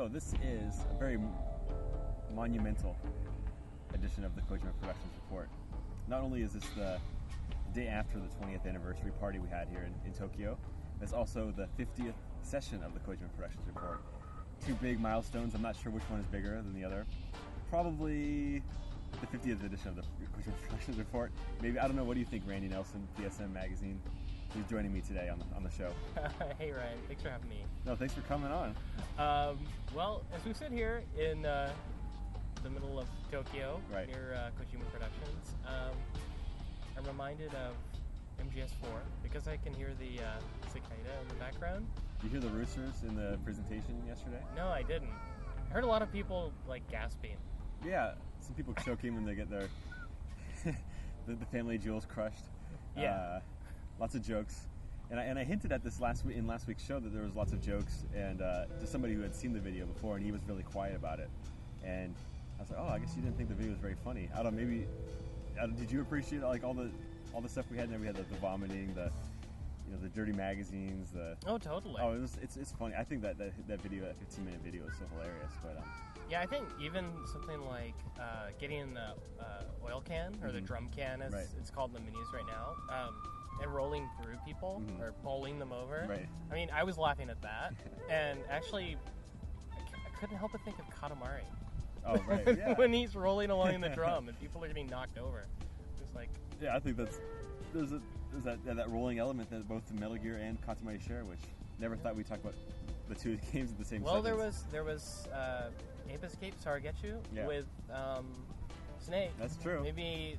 So this is a very monumental edition of the Kojima Productions Report. Not only is this the day after the 20th anniversary party we had here in Tokyo, it's also the 50th session of the Kojima Productions Report. Two big milestones. I'm not sure which one is bigger than the other. Probably the 50th edition of the Kojima Productions Report. Maybe, I don't know, what do you think, Randy Nelson, PSM Magazine, who's joining me today on the show? Hey Ryan, thanks for having me. No, thanks for coming on. Well, as we sit here in the middle of Tokyo, right, near Kojima Productions, I'm reminded of MGS4 because I can hear the cicada in the background. Did you hear the roosters in the presentation yesterday? No, I didn't. I heard a lot of people like gasping. Yeah, some people choking when they get their the family jewels crushed. Yeah, lots of jokes, and I hinted at this in last week's show that there was lots of jokes, and to somebody who had seen the video before, and he was really quiet about it, and I was like, oh, I guess you didn't think the video was very funny. I don't know, maybe did you appreciate like all the stuff we had there? We had the vomiting, the dirty magazines, oh, totally. Oh, it's funny. I think that video, that 15-minute video, is so hilarious. But yeah, I think even something like getting in the oil can or the drum can, as it's called in the menus right now, and rolling through people or bowling them over. Right. I mean, I was laughing at that, and actually, I couldn't help but think of Katamari. Oh, right. Yeah. When he's rolling along the drum and people are getting knocked over, it's like. Yeah, I think there's that rolling element that both Metal Gear and Katamari share, which never thought we'd talk about the two games at the same time. Well, there was Ape Escape Saragetsu with Snake. That's true. Maybe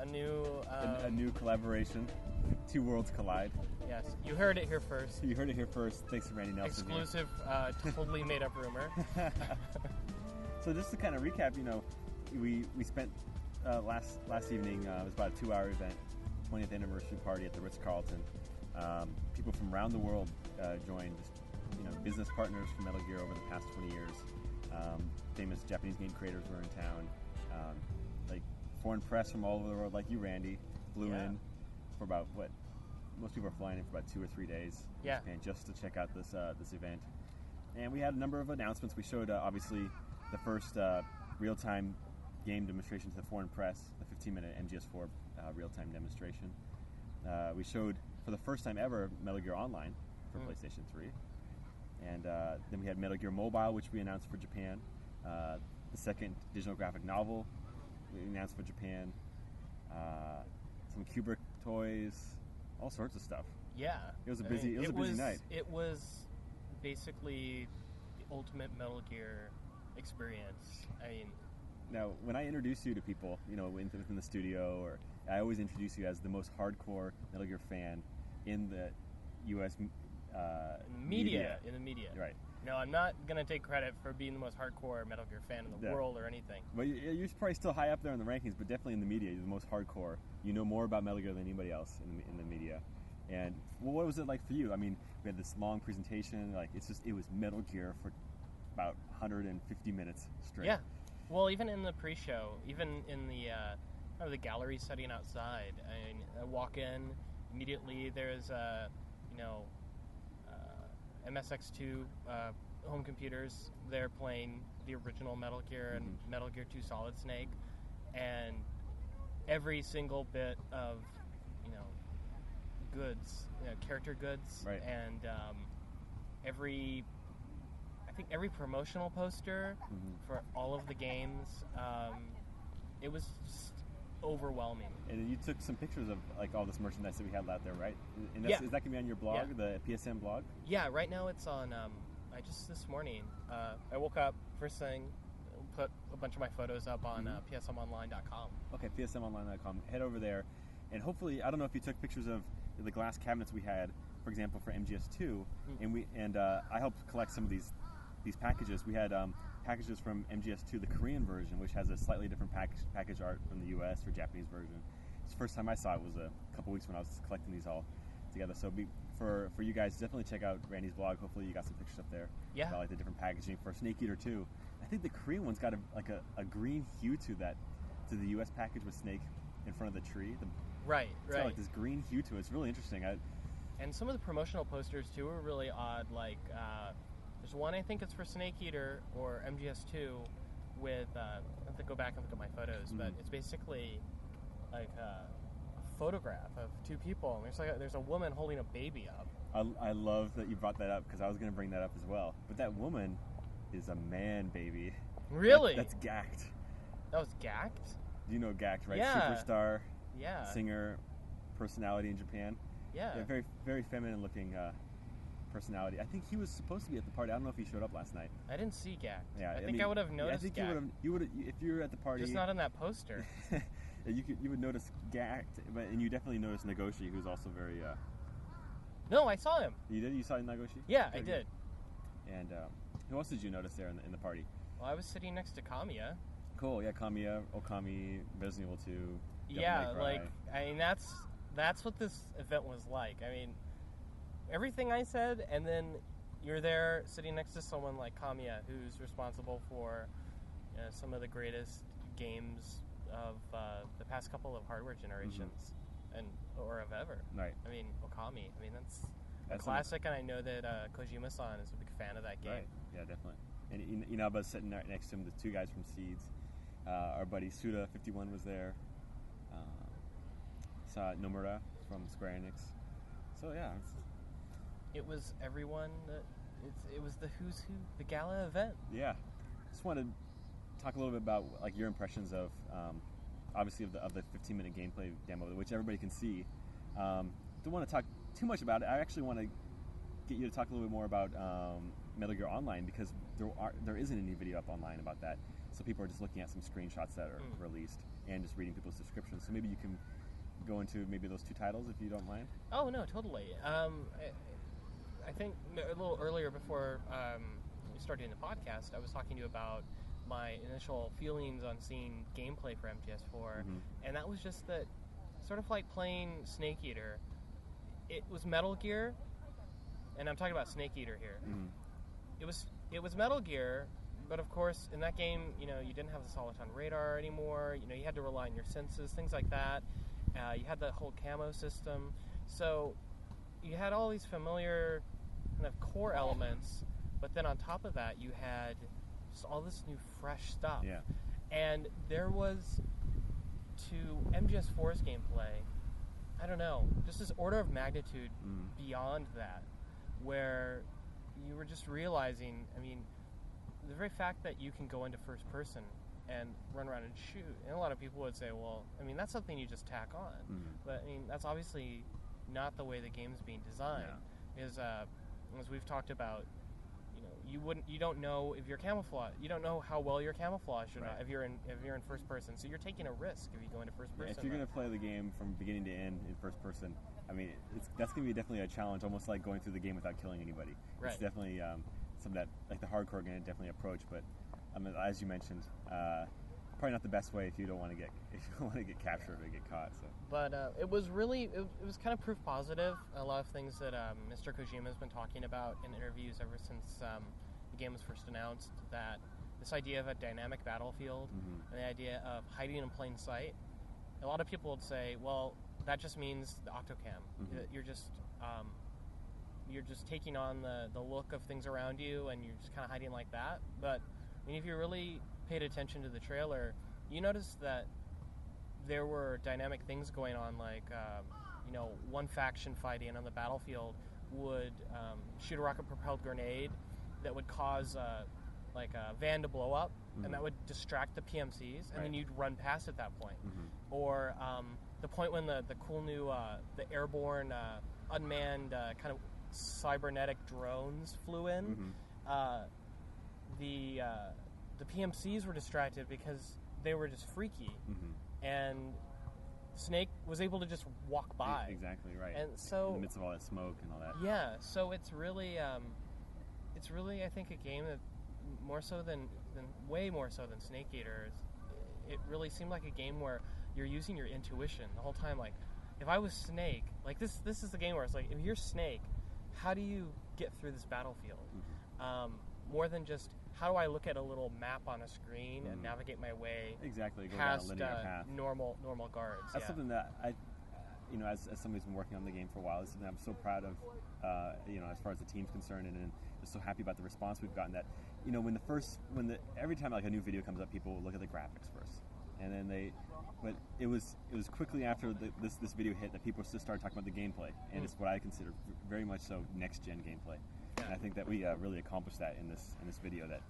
a new collaboration. Two worlds collide. Yes, you heard it here first. You heard it here first. Thanks to Randy Nelson. Exclusive, totally made up rumor. So just to kind of recap, we spent last evening. It was about a 2-hour event, 20th anniversary party at the Ritz-Carlton. People from around the world joined. Business partners from Metal Gear over the past 20 years. Famous Japanese game creators were in town. Like foreign press from all over the world, like you, Randy, flew in for about most people are flying in for about 2 or 3 days. Yeah. And just to check out this event. And we had a number of announcements. We showed obviously the first real-time game demonstration to the foreign press, the 15-minute MGS4 real-time demonstration. We showed, for the first time ever, Metal Gear Online for PlayStation 3. And then we had Metal Gear Mobile, which we announced for Japan. The second digital graphic novel we announced for Japan. Some Kubrick toys, all sorts of stuff. Yeah. It was a busy night. It was basically the ultimate Metal Gear experience. I mean, now, when I introduce you to people, within the studio, or I always introduce you as the most hardcore Metal Gear fan in the U.S. media. In the media. Right. No, I'm not going to take credit for being the most hardcore Metal Gear fan in the world or anything. Well, you're probably still high up there in the rankings, but definitely in the media, you're the most hardcore. You know more about Metal Gear than anybody else in the media. And what was it like for you? I mean, we had this long presentation. Like, it was Metal Gear for about 150 minutes straight. Yeah. Well, even in the pre-show, even in the gallery setting outside, I walk in immediately. There's MSX2 home computers. They're playing the original Metal Gear and Metal Gear 2 Solid Snake, and every single bit of goods, character goods, and I think every promotional poster for all of the games, it was just overwhelming. And you took some pictures of like all this merchandise that we had out there, right? And is that going to be on your blog, the PSM blog? Yeah, right now it's on. I just this morning I woke up first thing, put a bunch of my photos up on psmonline.com. Okay, psmonline.com. Head over there, and hopefully, I don't know if you took pictures of the glass cabinets we had, for example, for MGS2, and I helped collect some of these packages. We had packages from MGS2, the Korean version, which has a slightly different package art from the US or Japanese version. It's the first time I saw it was a couple weeks when I was collecting these all together. So for you guys, definitely check out Randy's blog. Hopefully you got some pictures up there. Yeah. About like the different packaging for Snake Eater 2. I think the Korean one's got a green hue to the US package with Snake in front of the tree. Right. It's got like this green hue to it. It's really interesting. And some of the promotional posters too were really odd. Like There's one, I think it's for Snake Eater or MGS2 with, I have to go back and look at my photos, but it's basically like a photograph of two people, and there's a woman holding a baby up. I love that you brought that up, because I was going to bring that up as well. But that woman is a man baby. Really? That's Gact. That was Gact? You know Gact, right? Yeah. Superstar, Yeah. singer, personality in Japan. Yeah. Very, very feminine looking personality. I think he was supposed to be at the party. I don't know if he showed up last night. I didn't see Gact. Yeah, I think I would have noticed I think Gact. you would if you were at the party. Just not on that poster. you would notice Gact, and you definitely noticed Nagoshi, who's also very. No, I saw him. You did? You saw Nagoshi? Yeah, I did. And who else did you notice there in the party? Well, I was sitting next to Kamiya. Cool. Yeah, Kamiya, Okami, Resident Evil 2. Yeah, like I mean that's what this event was like. I mean, everything I said, and then you're there sitting next to someone like Kamiya, who's responsible for some of the greatest games of the past couple of hardware generations, or of ever. Right. I mean, Okami. I mean, that's a classic, and I know that Kojima-san is a big fan of that game. Right. Yeah, definitely. And Inaba's sitting right next to him, the two guys from Seeds. Our buddy Suda51 was there. Saw Nomura from Square Enix. So yeah, it was everyone. It was the who's who, the gala event. Yeah, just wanted to talk a little bit about like your impressions of, obviously of the 15-minute gameplay demo, which everybody can see. Don't want to talk too much about it. I actually want to get you to talk a little bit more about Metal Gear Online, because there isn't any video up online about that. So people are just looking at some screenshots that are released and just reading people's descriptions. So maybe you can go into maybe those two titles if you don't mind. Oh no, totally. I think a little earlier before we started doing the podcast, I was talking to you about my initial feelings on seeing gameplay for MGS4, and that was just that, sort of like playing Snake Eater. It was Metal Gear, and I'm talking about Snake Eater here. It was Metal Gear. But of course, in that game, you didn't have the soliton radar anymore. You had to rely on your senses, things like that. You had the whole camo system. So you had all these familiar kind of core elements, but then on top of that, you had just all this new, fresh stuff. Yeah. And there was, to MGS4's gameplay, I don't know, just this order of magnitude beyond that, where you were just realizing, I mean, the very fact that you can go into first person and run around and shoot, and a lot of people would say, well, I mean, that's something you just tack on. But I mean, that's obviously not the way the game's being designed. Because as we've talked about, you don't know if you're camouflaged. You don't know how well you're camouflaged or not if you're in first person. So you're taking a risk if you go into first person. If you're going to play the game from beginning to end in first person, I mean, that's going to be definitely a challenge, almost like going through the game without killing anybody. Right. It's definitely something that like the hardcore going to definitely approach, but as you mentioned, probably not the best way if you don't want to get captured or get caught. So. But it was kind of proof positive. A lot of things that Mr. Kojima has been talking about in interviews ever since the game was first announced. That this idea of a dynamic battlefield and the idea of hiding in plain sight. A lot of people would say, well, that just means the Octocam. You're just taking on the look of things around you, and you're just kind of hiding like that. But I mean, if you really paid attention to the trailer, you noticed that there were dynamic things going on, like one faction fighting on the battlefield would shoot a rocket-propelled grenade that would cause a van to blow up, and that would distract the PMCs, and then you'd run past at that point. Or the point when the cool new the airborne unmanned kind of cybernetic drones flew in, the PMCs were distracted because they were just freaky, and Snake was able to just walk by. Exactly right. And so in the midst of all that smoke and all that. Yeah. So it's really I think a game that way more so than Snake Eater. It really seemed like a game where you're using your intuition the whole time. Like, if I was Snake, like this is the game where it's like, if you're Snake, how do you get through this battlefield? More than just, how do I look at a little map on a screen and navigate my way go past down a linear path. normal guards? That's something that as somebody who's been working on the game for a while, it's something I'm so proud of, as far as the team's concerned, and just so happy about the response we've gotten. That, every time like a new video comes up, people will look at the graphics first, and then but it was quickly after this video hit that people just started talking about the gameplay, and it's what I consider very much so next gen gameplay. And I think that we really accomplished that in this video, that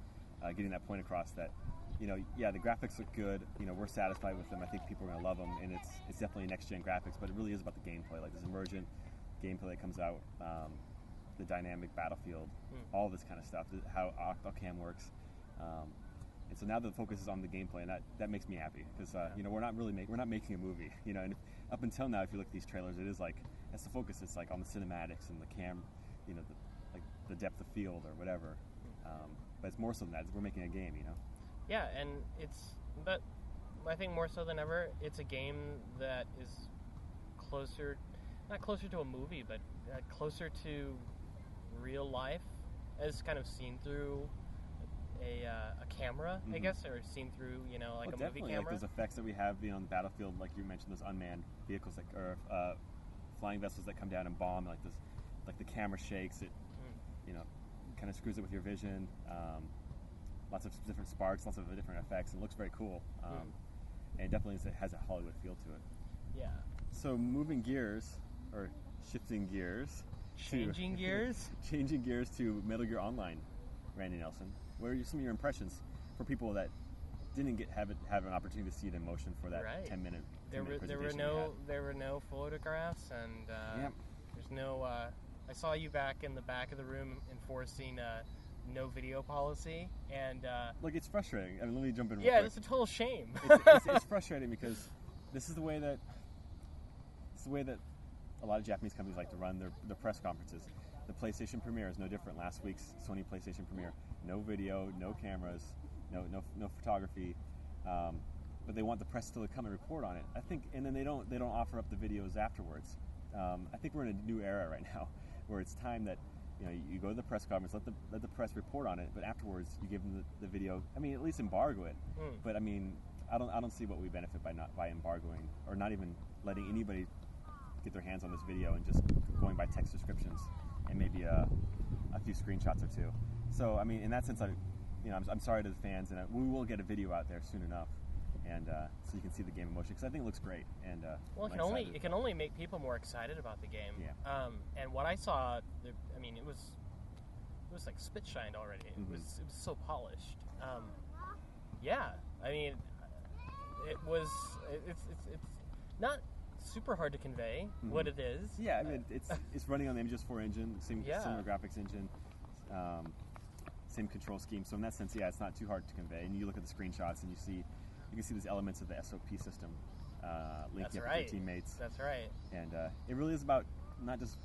getting that point across that, the graphics look good. We're satisfied with them. I think people are going to love them, and it's definitely next gen graphics, but it really is about the gameplay, like this emergent gameplay that comes out, the dynamic battlefield, all this kind of stuff, how Octocam works. And so now the focus is on the gameplay, and that makes me happy, because we're not making a movie. And up until now, if you look at these trailers, it is like that's the focus. It's like on the cinematics and the the depth of field or whatever. But it's more so than that. We're making a game. Yeah, and but I think more so than ever, it's a game that is not closer to a movie, but closer to real life, as kind of seen through a camera, I guess, or seen through a movie camera. Like those effects that we have on the battlefield, like you mentioned, those unmanned vehicles or flying vessels that come down and bomb, like the camera shakes it, kind of screws it with your vision. Lots of different sparks, lots of different effects, and it looks very cool. And definitely has a Hollywood feel to it. Yeah. So moving gears, or shifting gears, changing gears to Metal Gear Online, Randy Nelson. What are some of your impressions for people that didn't have an opportunity to see it in motion for that 10-minute presentation? There were no photographs, and there's no. I saw you back in the back of the room enforcing no video policy, and look, it's frustrating. I mean, let me jump in. Yeah, it's a total shame. It's frustrating because this is the way that a lot of Japanese companies like to run their press conferences. The PlayStation premiere is no different. Last week's Sony PlayStation premiere, no video, no cameras, no photography, but they want the press still to come and report on it. I think, and then they don't offer up the videos afterwards. I think we're in a new era right now, where it's time that you go to the press conference, let the press report on it, but afterwards you give them the video. I mean, at least embargo it. But I mean, I don't see what we benefit by embargoing, or not even letting anybody get their hands on this video and just going by text descriptions and maybe a few screenshots or two. So I mean, in that sense, I'm sorry to the fans, and we will get a video out there soon enough, and so you can see the game in motion, because I think it looks great. And it can only make people more excited about the game. Yeah. And what I saw, I mean, it was like spit shined already. It was so polished. Yeah, I mean, it's not super hard to convey what it is. Yeah, I mean, it's running on the MGS4 engine, similar graphics engine, same control scheme. So in that sense, it's not too hard to convey. And you look at the screenshots, and you can see these elements of the SOP system linking up with your teammates. That's right. And it really is about not just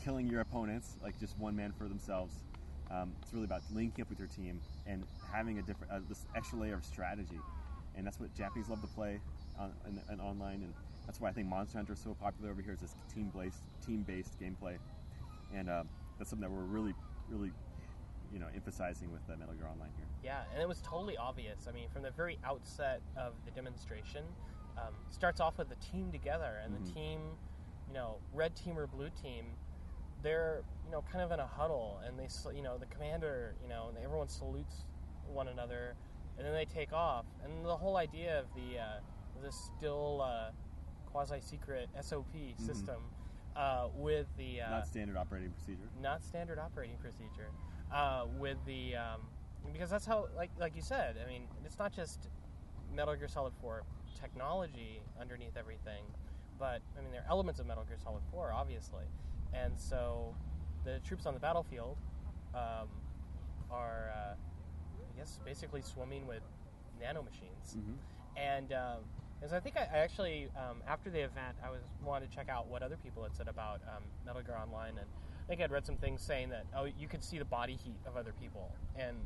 killing your opponents, like just one man for themselves. It's really about linking up with your team and having a different this extra layer of strategy. And that's what Japanese love to play in online, and that's why I think Monster Hunter is so popular over here. Is this team-based gameplay, and that's something that we're really, really, emphasizing with Metal Gear Online here. Yeah, and it was totally obvious. I mean, from the very outset of the demonstration, starts off with the team together, and the team, red team or blue team, they're kind of in a huddle, and they, the commander, and everyone salutes one another, and then they take off, and the whole idea of the still quasi-secret SOP system with the not standard operating procedure. With the because that's how, like you said, I mean, it's not just Metal Gear Solid 4 technology underneath everything, but I mean, there are elements of Metal Gear Solid 4, obviously, and so the troops on the battlefield are, I guess, basically swimming with nanomachines, and so I think I actually, after the event, I wanted to check out what other people had said about Metal Gear Online, and I think I'd read some things saying that, you could see the body heat of other people, and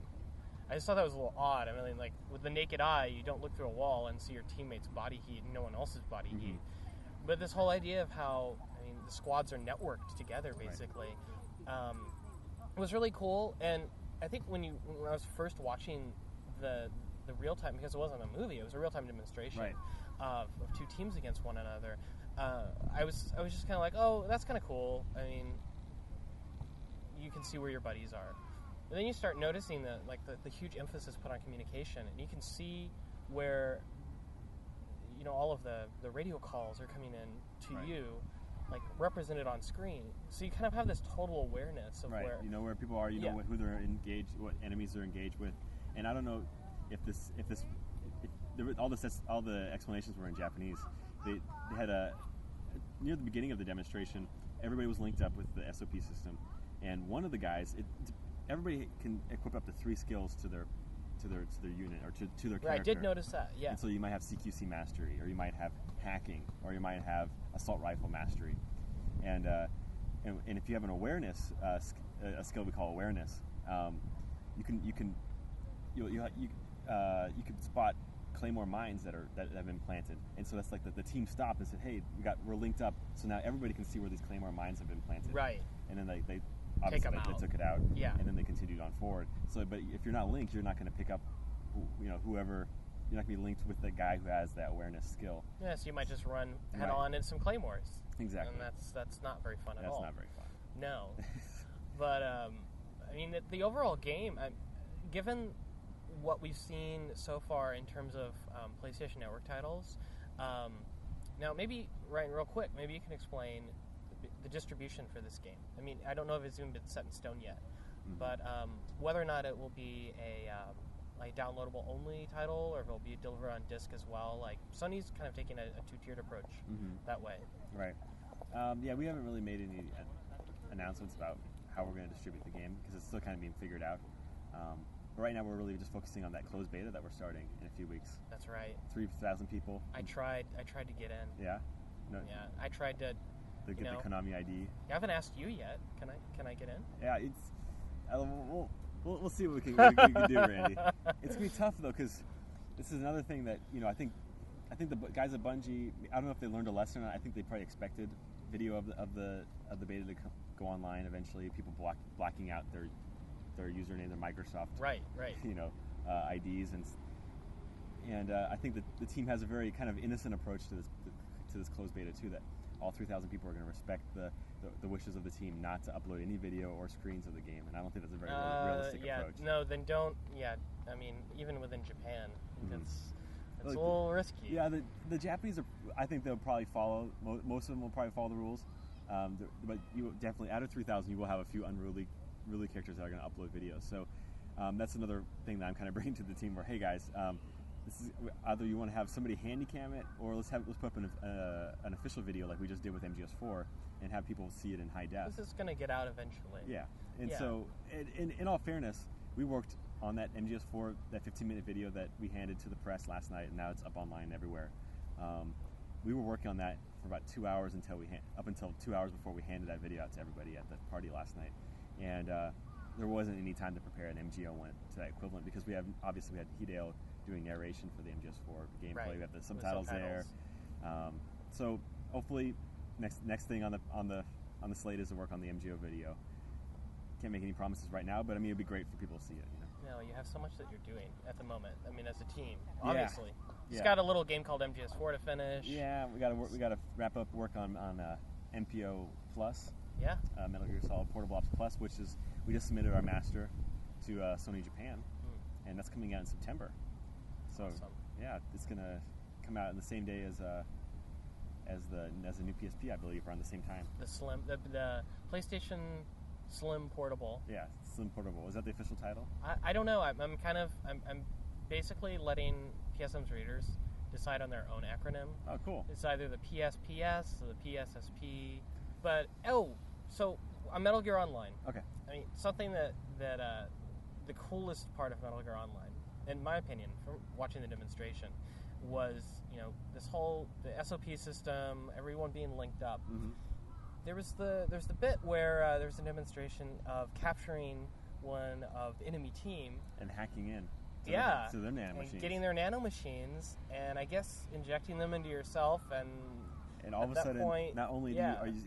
I just thought that was a little odd. I mean, like, with the naked eye, you don't look through a wall and see your teammates' body heat and no one else's body heat. But this whole idea of how, I mean, the squads are networked together, basically, was really cool. And I think when I was first watching the real time, because it wasn't a movie, it was a real time demonstration. of two teams against one another, I was just kind of like, oh, that's kind of cool. I mean, you can see where your buddies are. But then you start noticing the huge emphasis put on communication, and you can see where all of the radio calls are coming in to you, like represented on screen. So you kind of have this total awareness of where you know where people are, you know who they're engaged, what enemies they're engaged with, and I don't know if all the explanations were in Japanese. They had near the beginning of the demonstration, everybody was linked up with the SOP system, and one of the guys, everybody can equip up to 3 skills to their unit or to their character. Right, I did notice that. Yeah. And so you might have CQC mastery, or you might have hacking, or you might have assault rifle mastery, and if you have an awareness, a skill we call awareness, you can spot claymore mines that have been planted, and so that's like the team stopped and said, "Hey, we're linked up, so now everybody can see where these claymore mines have been planted." Right. And then they obviously they took it out. Yeah. And then they continued on forward. So, but if you're not linked, you're not going to pick up, whoever. You're not going to be linked with the guy who has that awareness skill. Yeah, so you might just run head on into some claymores. Exactly. And that's not very fun at all. That's not very fun. No. But I mean, the overall game, given what we've seen so far in terms of PlayStation Network titles, now maybe Ryan, real quick, maybe you can explain the distribution for this game. I mean, I don't know if it's even been set in stone yet, but whether or not it will be a downloadable only title, or if it will be delivered on disc as well. Like Sony's kind of taking a two-tiered approach that way. Right. We haven't really made any announcements about how we're going to distribute the game because it's still kind of being figured out. But right now we're really just focusing on that closed beta that we're starting in a few weeks. That's right. 3,000 people. I tried to get in. Yeah. No. Yeah, I tried to. Get the Konami ID. I haven't asked you yet. Can I get in? Yeah, it's. We'll see what we can do, Randy. It's gonna be tough though, because this is another thing that I think the guys at Bungie, I don't know if they learned a lesson or not. I think they probably expected video of the beta to go online eventually. People blocking out their username, their Microsoft right IDs, and I think that the team has a very kind of innocent approach to this closed beta too. That all 3,000 people are going to respect the wishes of the team not to upload any video or screens of the game, and I don't think that's a very realistic approach. No, then don't. Yeah, I mean, even within Japan, it's a little risky. Yeah, the Japanese I think they'll probably follow. Most of them will probably follow the rules, but you definitely out of 3,000, you will have a few unruly characters that are going to upload videos. So that's another thing that I'm kind of bringing to the team. Where, hey guys. This is either you want to have somebody handycam it, or let's put up an official video like we just did with MGS4 and have people see it in high def. This is going to get out eventually. Yeah, and so in all fairness, we worked on that MGS4, that 15-minute video that we handed to the press last night, and now it's up online everywhere. We were working on that for about 2 hours up until 2 hours before we handed that video out to everybody at the party last night, and there wasn't any time to prepare an MGO one to that equivalent because we had Hideo doing narration for the MGS4 gameplay. Right. We have the subtitles there. So hopefully, next thing on the slate is to work on the MGO video. Can't make any promises right now, but I mean it'd be great for people to see it. No, you have so much that you're doing at the moment. I mean, as a team, obviously. Yeah. It's got a little game called MGS4 to finish. Yeah, we got to wrap up work on MPO Plus. Yeah. Metal Gear Solid Portable Ops Plus, which is we just submitted our master to Sony Japan, and that's coming out in September. So awesome. Yeah, it's gonna come out on the same day as the new PSP, I believe, around the same time. The PlayStation Slim Portable. Yeah, Slim Portable. Is that the official title? I don't know. I'm basically letting PSM's readers decide on their own acronym. Oh, cool. It's either the PSPS or the PSSP. But so on Metal Gear Online. Okay. I mean, something that the coolest part of Metal Gear Online, in my opinion, from watching the demonstration, was the SOP system, everyone being linked up. Mm-hmm. There's the bit where there's a demonstration of capturing one of the enemy team and hacking in. To their nanomachines. Getting their nanomachines, and I guess injecting them into yourself, and all of a sudden, point, not only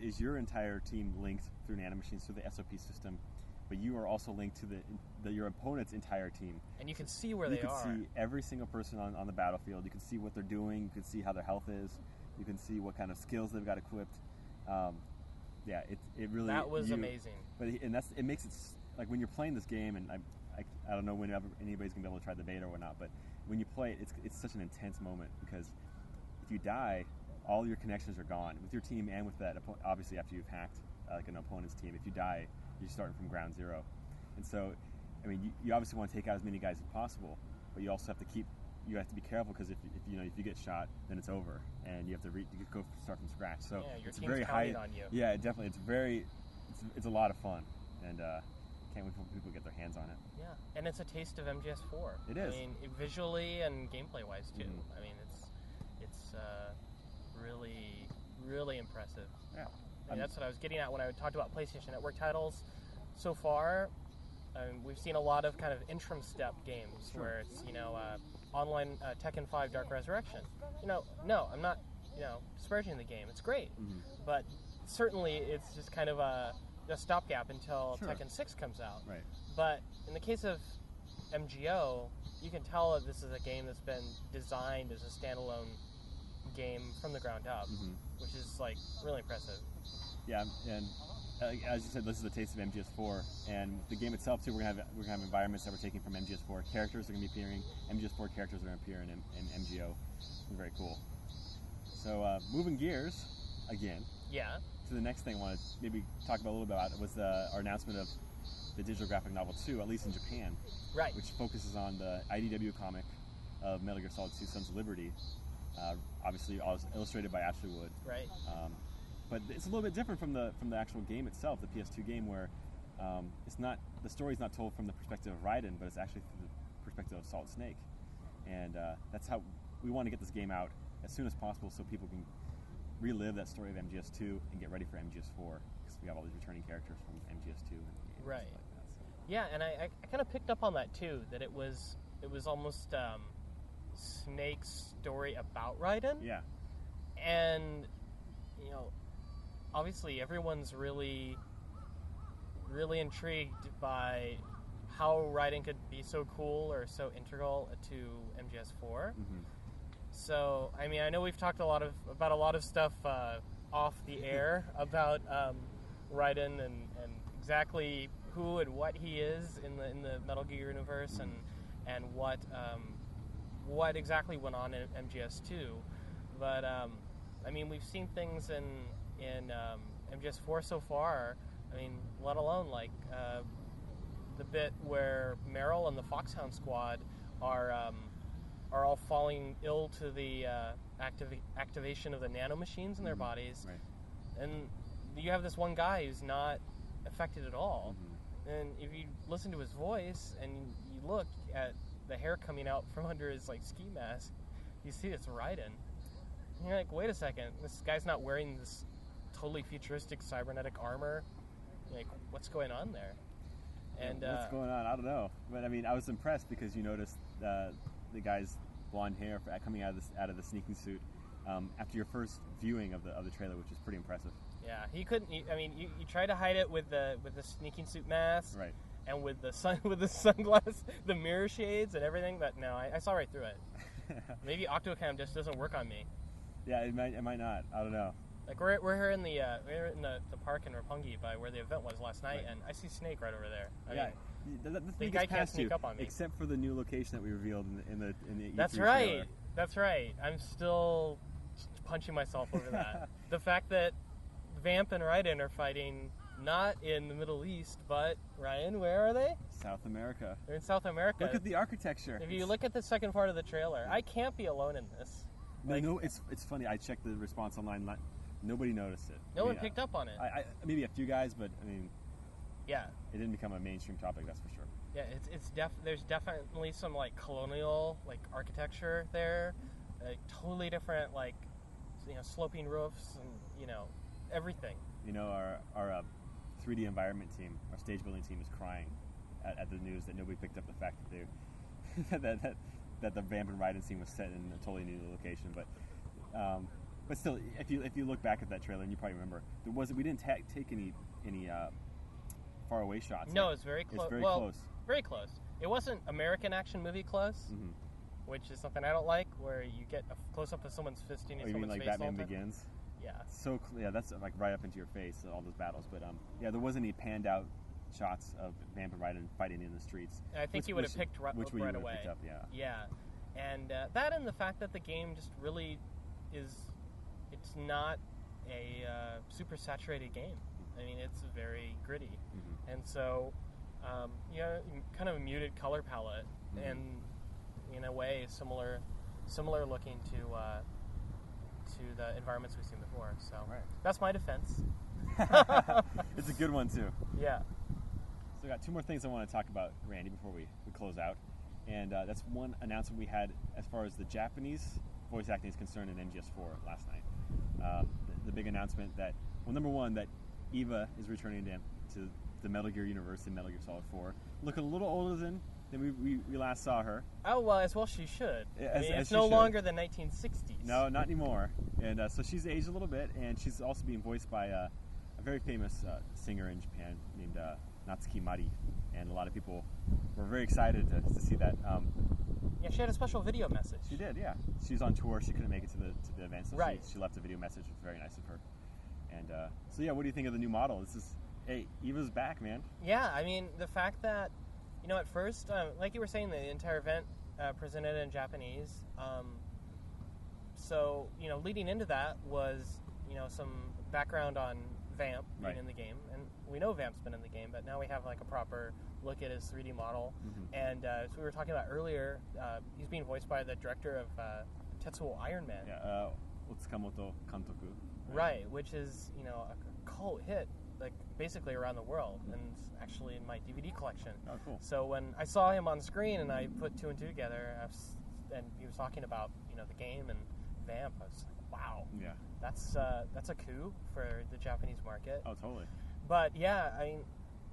is your entire team linked through nanomachines through the SOP system, but you are also linked to your opponent's entire team. And you can see where they are. You can see every single person on the battlefield. You can see what they're doing. You can see how their health is. You can see what kind of skills they've got equipped. Yeah, it really... That was amazing. But it makes it... Like, when you're playing this game, and I don't know when anybody's going to be able to try the beta or whatnot, but when you play it, it's such an intense moment, because if you die, all your connections are gone with your team and with that obviously after you've hacked like an opponent's team. If you die, you're starting from ground zero. And so, I mean, you obviously want to take out as many guys as possible, but you also have to be careful, because if you get shot, then it's over, and you have to go start from scratch. So yeah, your it's team's very counting high. on you. Yeah, definitely. It's a lot of fun, and can't wait for people to get their hands on it. Yeah, and it's a taste of MGS4. It is. I mean, visually and gameplay wise too. Mm-hmm. I mean, it's really, really impressive. Yeah. And that's what I was getting at when I talked about PlayStation Network titles. So far, we've seen a lot of kind of interim step games where it's, online Tekken 5 Dark Resurrection. No, I'm not, disparaging the game. It's great. Mm-hmm. But certainly it's just kind of a stopgap until Sure. Tekken 6 comes out. Right. But in the case of MGO, you can tell that this is a game that's been designed as a standalone game from the ground up, Mm-hmm. which is like really impressive. Yeah, and as you said, this is a taste of MGS4, and the game itself too. We're gonna have environments that we're taking from MGS4. Characters are gonna be appearing. MGS4 characters are gonna appear in MGO. It's very cool. So moving gears again. Yeah. To the next thing I wanted to maybe talk about a little bit about was our announcement of the digital graphic novel 2, at least in Japan, Right. which focuses on the IDW comic of Metal Gear Solid 2: Sons of Liberty, obviously illustrated by Ashley Wood. Right. But it's a little bit different from the actual game itself, the PS2 game, where the story's not told from the perspective of Raiden, but it's actually from the perspective of Solid Snake, and that's how we want to get this game out as soon as possible, so people can relive that story of MGS2 and get ready for MGS4, because we have all these returning characters from MGS2 and Right. stuff like that. So. Yeah, and I kind of picked up on that too, that it was almost Snake's story about Raiden. Yeah. And obviously everyone's really, really intrigued by how Raiden could be so cool or so integral to MGS4. Mm-hmm. So, I mean, I know we've talked about a lot of stuff off the air about Raiden and exactly who and what he is in the Metal Gear universe, Mm-hmm. and what exactly went on in MGS2. But I mean, we've seen things in MGS4 so far. I mean, let alone like the bit where Meryl and the Foxhound Squad are all falling ill to the activation of the nanomachines in their bodies, Right. and you have this one guy who's not affected at all. Mm-hmm. And if you listen to his voice and you look at the hair coming out from under his like ski mask, you see it's Raiden. And you're like, wait a second, this guy's not wearing this totally futuristic cybernetic armor. Like, what's going on there? And what's going on? I don't know. But I mean, I was impressed because you noticed the guy's blonde hair coming out of the sneaking suit after your first viewing of the trailer, which is pretty impressive. Yeah, he couldn't. I mean, you try to hide it with the sneaking suit mask, Right. and with the sunglass, the mirror shades, and everything. But no, I saw right through it. Maybe Octocam just doesn't work on me. Yeah, it might not. I don't know. Like we're here in the park in Roppongi by where the event was last night, Right. and I see Snake right over there. I Yeah, mean, the the thing guy gets can't past sneak you, up on me. except for the new location that we revealed in the E3 That's trailer. right. That's right. I'm still punching myself over that. The fact that Vamp and Raiden are fighting not in the Middle East, but Ryan, where are they? South America. They're in South America. Look at the architecture. If you look at the second part of the trailer, I can't be alone in this. No, it's funny. I checked the response online. Nobody noticed it. No one picked up on it. I maybe a few guys, but I mean, Yeah, it didn't become a mainstream topic. That's for sure. yeah. There's definitely some like colonial like architecture there, like totally different like sloping roofs and everything. Our 3D environment team, our stage building team, is crying at the news that nobody picked up the fact that that the Vamp and Raiden scene was set in a totally new location. But still, if you look back at that trailer, and you probably remember, we didn't take any far away shots. No, it's very close. It's very well, close. Very close. It wasn't American action movie close, which is something I don't like, where you get a close up of someone's fisting in you mean someone's like face. Batman Begins? Yeah. So that's like right up into your face, all those battles. But yeah, there wasn't any panned out shots of Vamp and Raiden fighting in the streets. And I think you would have picked right away. Picked up, Yeah. And that and the fact that the game just really is, it's not a super saturated game. I mean, it's very gritty. And so, kind of a muted color palette, and in a way similar looking to the environments we've seen before. So that's my defense. It's a good one too. Yeah. So I got two more things I want to talk about, Randy, before we close out. And that's one announcement we had as far as the Japanese voice acting is concerned in MGS4 last night. The big announcement that, well, number one, that Eva is returning to the Metal Gear universe in Metal Gear Solid 4, looking a little older than we last saw her. Oh, well, as well she should. It's no longer the 1960s. No, not anymore. And so she's aged a little bit, and she's also being voiced by a very famous singer in Japan named Natsuki Mari. And a lot of people were very excited to see that. Yeah, she had a special video message. She did, yeah. She's on tour. She couldn't make it to the event, so she left a video message. It was very nice of her. And so, yeah, what do you think of the new model? Hey, Eva's back, man. Yeah, I mean, the fact that, at first, like you were saying, the entire event presented in Japanese. So, leading into that was, some background on Vamp being in the game. And we know Vamp's been in the game, but now we have, like, a proper look at his 3D model. And as we were talking about earlier, he's being voiced by the director of Tetsuo Iron Man. Yeah, Otsukamoto Kantoku. Right, which is, a cult hit, like, basically around the world, and it's actually in my DVD collection. Oh, cool. So when I saw him on screen and I put two and two together, and he was talking about, the game and Vamp, I was like, wow. Yeah. That's a coup for the Japanese market. Oh, totally. But, yeah, I mean,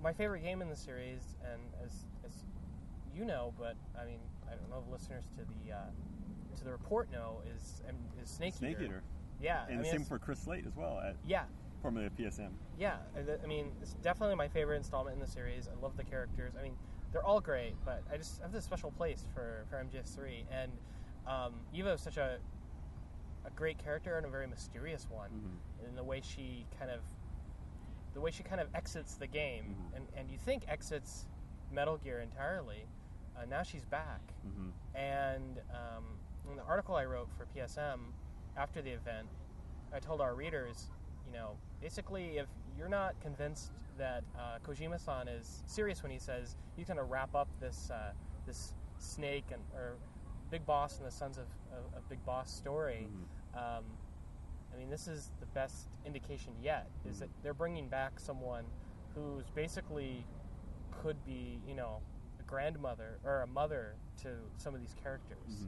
my favorite game in the series, and as you know, but, I mean, I don't know if listeners to the report know, is Snake Eater. Snake Eater. Yeah. And the same for Chris Slate as well. Formerly at PSM. Yeah, I mean, it's definitely my favorite installment in the series. I love the characters. I mean, they're all great, but I just have this special place for MGS3. And Eva is such a great character and a very mysterious one in the way she kind of exits the game, and you think exits Metal Gear entirely. Now she's back, and in the article I wrote for PSM after the event, I told our readers, basically, if you're not convinced that Kojima-san is serious when he says he's going to wrap up this Snake or Big Boss and the Sons of Big Boss story, I mean, this is the best indication yet, is that they're bringing back someone who's basically could be, a grandmother or a mother to some of these characters.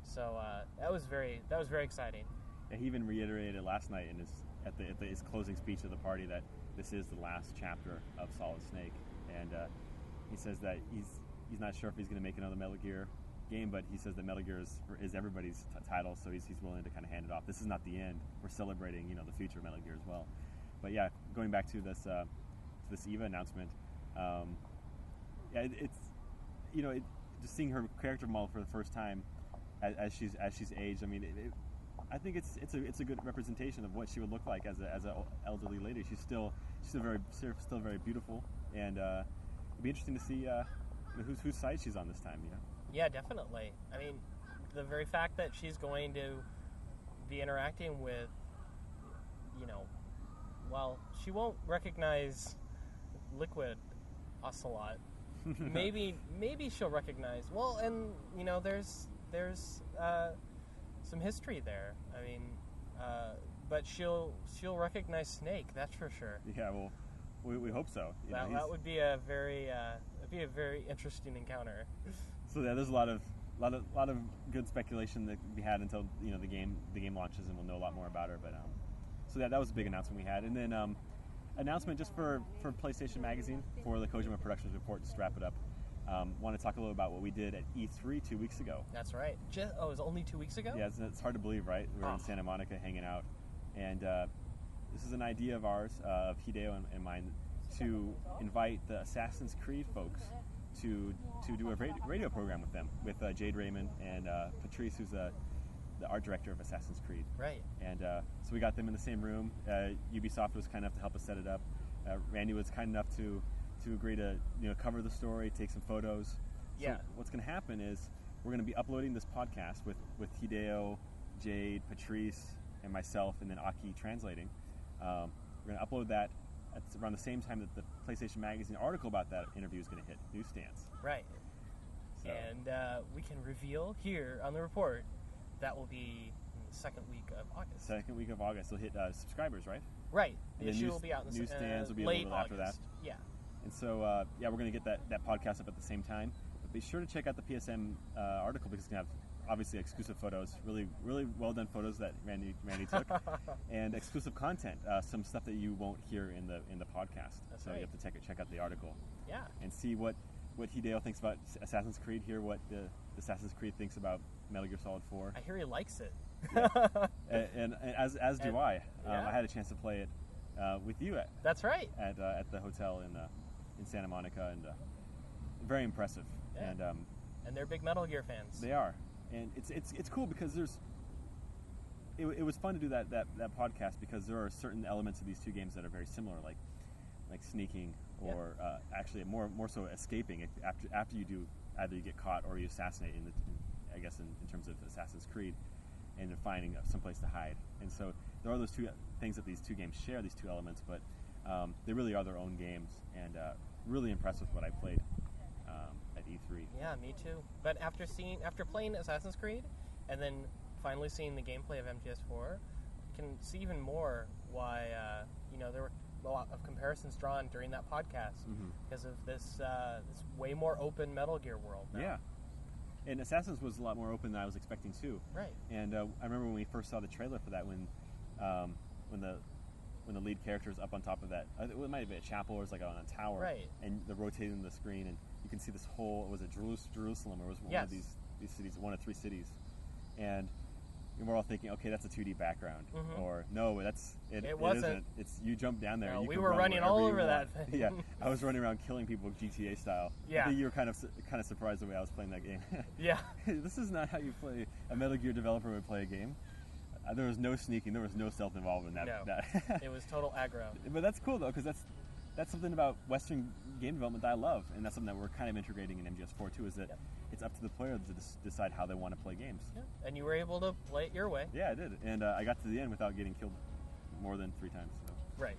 So that was very exciting. Yeah, he even reiterated last night in his closing speech to the party that this is the last chapter of Solid Snake, and he says that he's not sure if he's going to make another Metal Gear game, but he says that Metal Gear is everybody's title, so he's willing to kind of hand it off. This is not the end. We're celebrating, the future of Metal Gear as well. But yeah, going back to this Eva announcement, it's just seeing her character model for the first time as she's aged. I mean, I think it's a good representation of what she would look like as an elderly lady. She's still very beautiful, and it'd be interesting to see whose side she's on this time. Yeah, definitely. I mean, the very fact that she's going to be interacting with, well, she won't recognize Liquid Ocelot. maybe she'll recognize. Well, and there's some history there. I mean, but she'll recognize Snake. That's for sure. Yeah, well, we hope so. That would be a very interesting encounter. So yeah, there's a lot of good speculation that we had until the game launches, and we'll know a lot more about her. But so that was a big announcement we had, and then announcement just for PlayStation Magazine for the Kojima Productions Report. Just to wrap it up. Want to talk a little about what we did at E3 2 weeks ago. That's right. It was only 2 weeks ago? Yeah, it's hard to believe, right? We were in Santa Monica hanging out, and this is an idea of ours, of Hideo and mine, to invite the Assassin's Creed folks to do a radio program with them, with Jade Raymond and Patrice, who's the art director of Assassin's Creed. Right. And so we got them in the same room. Ubisoft was kind enough to help us set it up. Randy was kind enough to agree to cover the story, take some photos. Yeah. So what's going to happen is we're going to be uploading this podcast with Hideo, Jade, Patrice, and myself, and then Aki translating. We're going to upload that at around the same time that the PlayStation Magazine article about that interview is going to hit newsstands. Right. So. And we can reveal here on the report that will be in the second week of August. Second week of August, it'll hit subscribers, right? Right. And The issue news, will be out in the newsstands will be late a little after that. Yeah. And so, we're going to get that podcast up at the same time. But be sure to check out the PSM article because it's going to have obviously exclusive photos, really, really well done photos that Randy took, and exclusive content, some stuff that you won't hear in the podcast. That's so right. you have to check out the article. Yeah. And see what Hideo thinks about Assassin's Creed. Hear what the Assassin's Creed thinks about Metal Gear Solid 4. I hear he likes it. Yeah. and as do I. Yeah. I had a chance to play it with you That's right. at the hotel in Santa Monica, and very impressive. Yeah. And they're big Metal Gear fans. they are, and it's cool because it was fun to do that podcast because there are certain elements of these two games that are very similar, like sneaking or actually more so escaping after you do either you get caught or you assassinate I guess in terms of Assassin's Creed, and finding someplace to hide. And so there are those two things that these two games share, these two elements, but they really are their own games, and really impressed with what I played at E3. Yeah, me too. But after playing Assassin's Creed, and then finally seeing the gameplay of MGS4, you can see even more why there were a lot of comparisons drawn during that podcast because of this way more open Metal Gear world now. Yeah. And Assassin's was a lot more open than I was expecting too. Right. And I remember when we first saw the trailer for that, when the lead character is up on top of that, it might have been a chapel or it was like on a tower, right? And they're rotating the screen, and you can see this whole, was it Jerusalem, or was one of these cities, one of three cities, and we're all thinking, okay, that's a 2D background, or no, it wasn't. isn't. It's you jump down there. No, and you we can were run running all wherever over you that want. thing. Yeah, I was running around killing people GTA style. Yeah. I think you were kind of surprised the way I was playing that game. Yeah. This is not how you play a Metal Gear developer would play a game. There was no sneaking, there was no stealth involved in that. No, it was total aggro. But that's cool though, because that's something about Western game development that I love, and that's something that we're kind of integrating in MGS4 too. Is that it's up to the player to decide how they want to play games. Yeah. And you were able to play it your way. Yeah, I did, and I got to the end without getting killed more than 3 times. So. Right.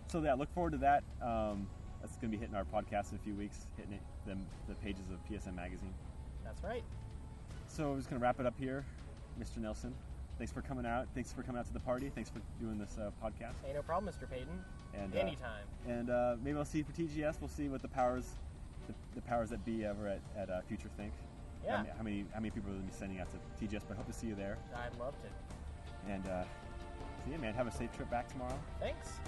So yeah, look forward to that. That's going to be hitting our podcast in a few weeks, hitting the pages of PSM Magazine. That's right. So we're just going to wrap it up here. Mr. Nelson, thanks for coming out. Thanks for coming out to the party. Thanks for doing this podcast. Hey, no problem, Mr. Payton. And anytime. And maybe I'll see you for TGS. We'll see what the powers that be over at Future Think. Yeah. How many people are going to be sending out to TGS? But I hope to see you there. I'd love to. And see you, man. Have a safe trip back tomorrow. Thanks.